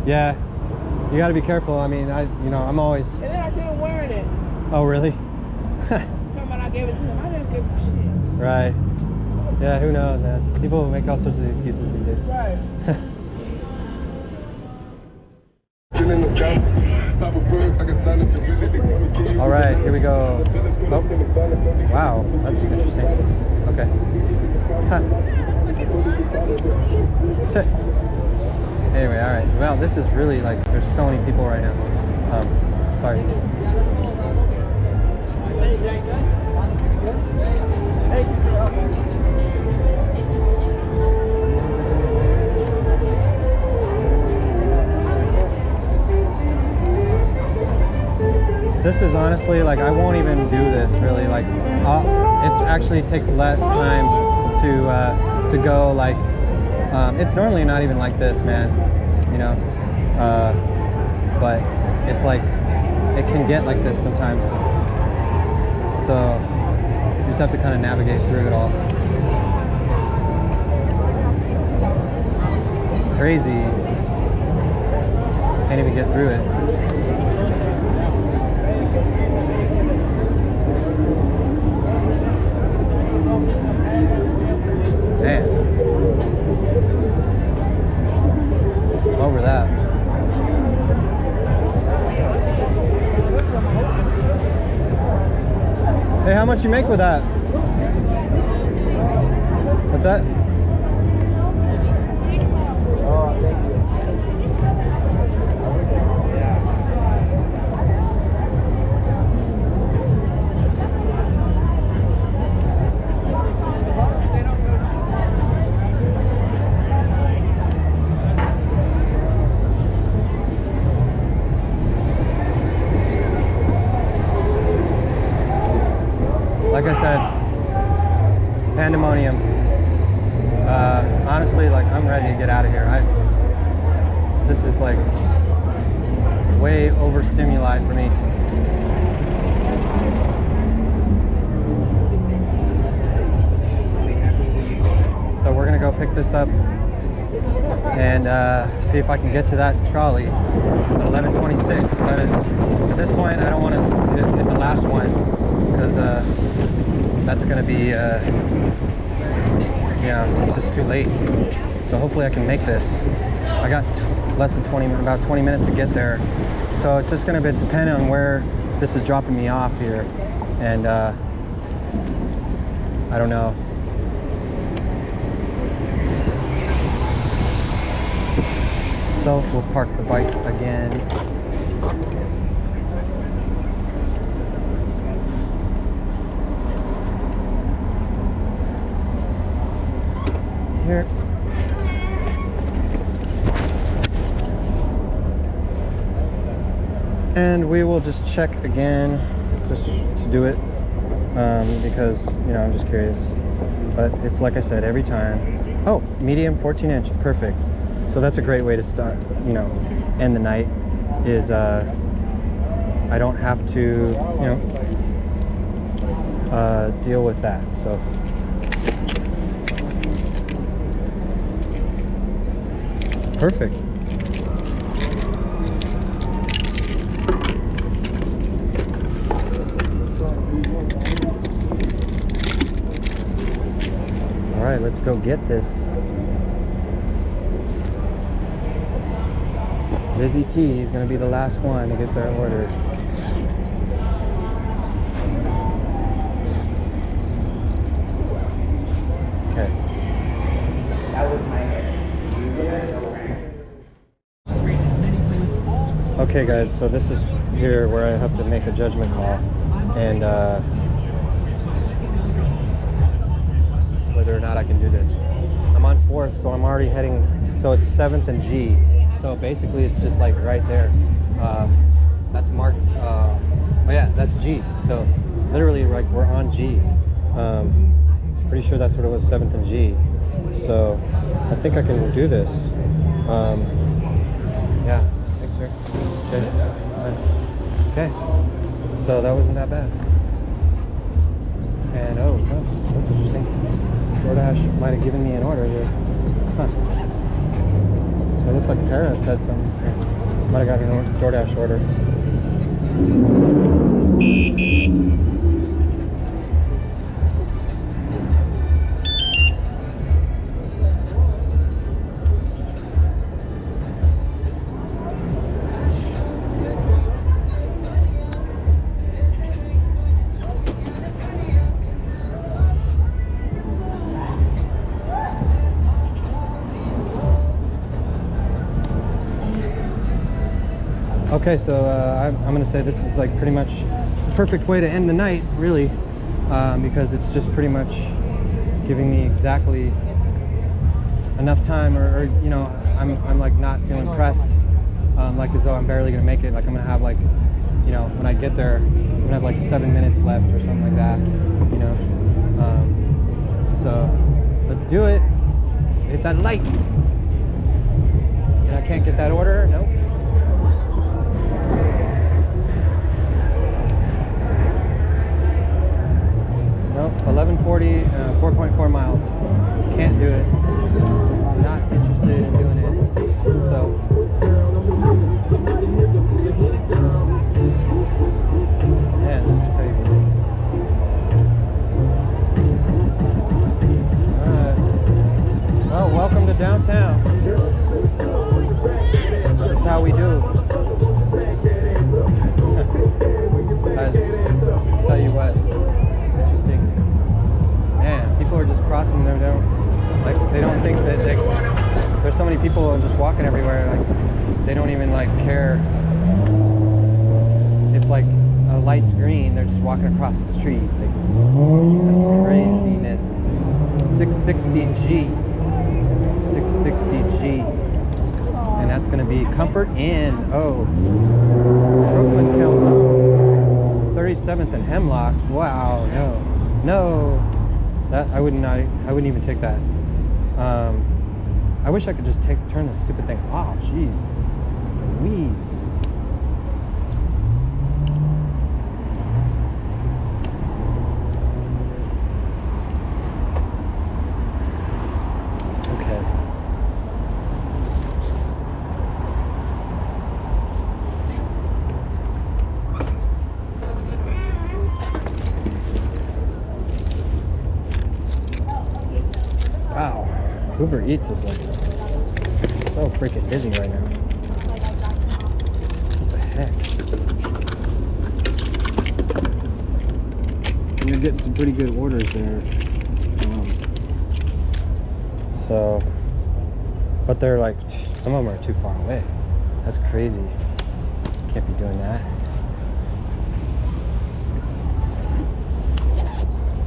S1: Yeah. You got to be careful. I mean, I'm always.
S4: And then I see him wearing it.
S1: Oh really?
S4: Remember, I gave it to him. I didn't give him shit.
S1: Right. Yeah, who knows, man. People make all sorts of excuses these days.
S4: Right.
S1: All right, here we go. Oh, wow, that's interesting. Okay. Huh. Anyway, all right. Well, this is really like, there's so many people right now. Sorry. This is honestly like, I won't even do this really. Like, it actually takes less time to go. Like, it's normally not even like this, man. You know, but it's like it can get like this sometimes. So you just have to kind of navigate through it all. Crazy. Can't even get through it. Man. Over that. Hey, how much you make with that? What's that?
S3: Oh, thank you.
S1: Like I said, pandemonium. Honestly, like, I'm ready to get out of here. This is like way overstimuli for me. So we're gonna go pick this up and see if I can get to that trolley at 11:26. At this point, I don't want to hit the last one because that's gonna be yeah, just too late. So hopefully I can make this. I got less than about 20 minutes to get there. So it's just gonna depend on where this is dropping me off here. And I don't know. So we'll park the bike again. Here. And we will just check again, just to do it, because, you know, I'm just curious. But it's like I said, every time. Oh, medium 14-inch, perfect. So that's a great way to start, you know, end the night, is I don't have to, you know, deal with that. So perfect. All right, let's go get this. Busy T is going to be the last one to get their order. Okay.
S3: That was my hair.
S1: Okay guys, so this is here where I have to make a judgment call, and whether or not I can do this. I'm on 4th, so I'm already heading, so it's 7th and G. So basically it's just like right there. That's marked, oh yeah, that's G. So literally like we're on G. Pretty sure that's what it was, 7th and G. So I think I can do this. Yeah, thanks sir. Okay. Okay, so that wasn't that bad. And oh, that's interesting. Doordash might have given me an order here. Huh. So it looks like Paris had some. Might have got an Doordash order. Okay, so I'm gonna say this is like pretty much the perfect way to end the night, really, because it's just pretty much giving me exactly enough time, or you know, I'm like not feeling pressed, like as though I'm barely gonna make it. Like I'm gonna have like, you know, when I get there, I'm gonna have like 7 minutes left or something like that, you know. So let's do it. Hit that like. And I can't get that order. Nope. Nope. 1140, 4.4 miles. Can't do it. Not interested in doing it. So. Man, this is crazy. Alright. Well, welcome to downtown. This is how we do. I'll tell you what. Interesting. Man, people are just crossing them. They don't think that there's so many people just walking everywhere. Like they don't even like care if like a light's green. They're just walking across the street. Like, that's craziness. 660G. 660G. And that's going to be Comfort Inn. Oh, Brooklyn Calzones. 37th and Hemlock. Wow, no. That I wouldn't even take that. I wish I could just turn this stupid thing off. Jeez, Louise. Wow, UberEats is like so freaking busy right now. What the heck? And you're getting some pretty good orders there. So, but they're like, some of them are too far away. That's crazy. Can't be doing that.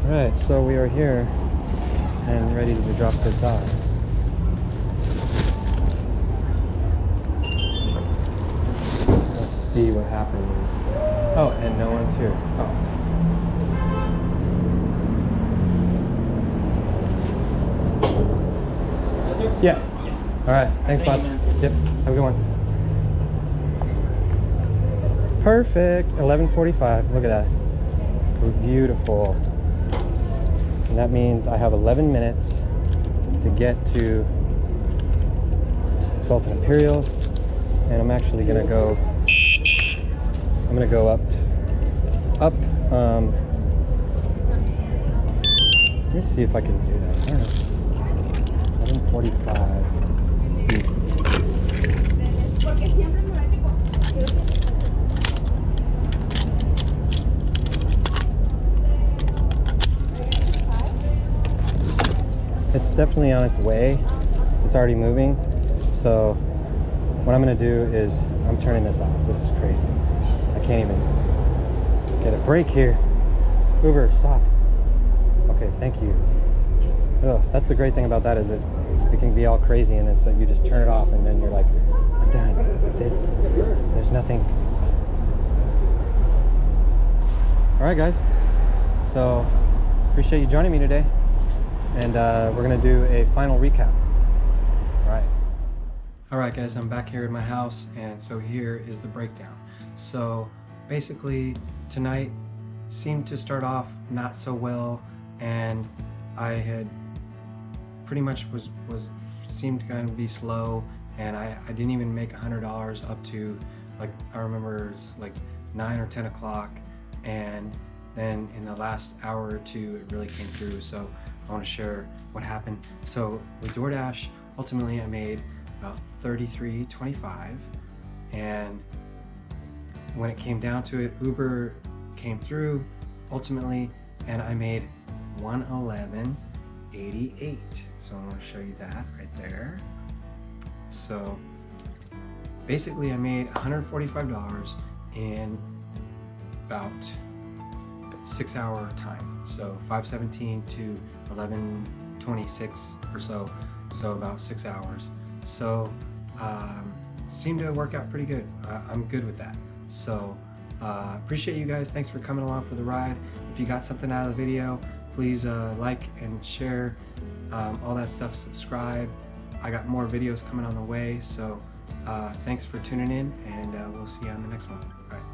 S1: Alright, so we are here and ready to drop this off. Let's see what happens. Oh, and no one's here. Oh. Yeah. All right. Thanks, boss. Yep. Have a good one. Perfect. 11:45. Look at that. We're beautiful. And that means I have 11 minutes to get to 12th and Imperial, and I'm actually gonna go. I'm gonna go up. Let me see if I can do that. I don't know. 11:45. It's definitely on its way. It's already moving. So what I'm gonna do is I'm turning this off. This is crazy. I can't even get a break here. Uber, stop. Okay, thank you. Oh, that's the great thing about that, is it can be all crazy, and it's like you just turn it off and then you're like, I'm done. That's it. There's nothing. All right, guys. So appreciate you joining me today. And we're gonna do a final recap. All right, guys, I'm back here at my house, and so here is the breakdown. So basically, tonight seemed to start off not so well, and I had pretty much seemed to kind of be slow, and I didn't even make $100 up to, like, I remember it was like 9 or 10 o'clock, and then in the last hour or two it really came through. So I want to share what happened. So with DoorDash, ultimately I made about $33.25, and when it came down to it, Uber came through ultimately, and I made $111.88. So I'm going to show you that right there. So
S5: basically I made $145 in about 6 hour time. So 5:17 to 11:26 or so. So about 6 hours. So seemed to work out pretty good. I'm good with that. So appreciate you guys. Thanks for coming along for the ride. If you got something out of the video, please like and share, all that stuff. Subscribe. I got more videos coming on the way. So thanks for tuning in, and we'll see you on the next one. All right.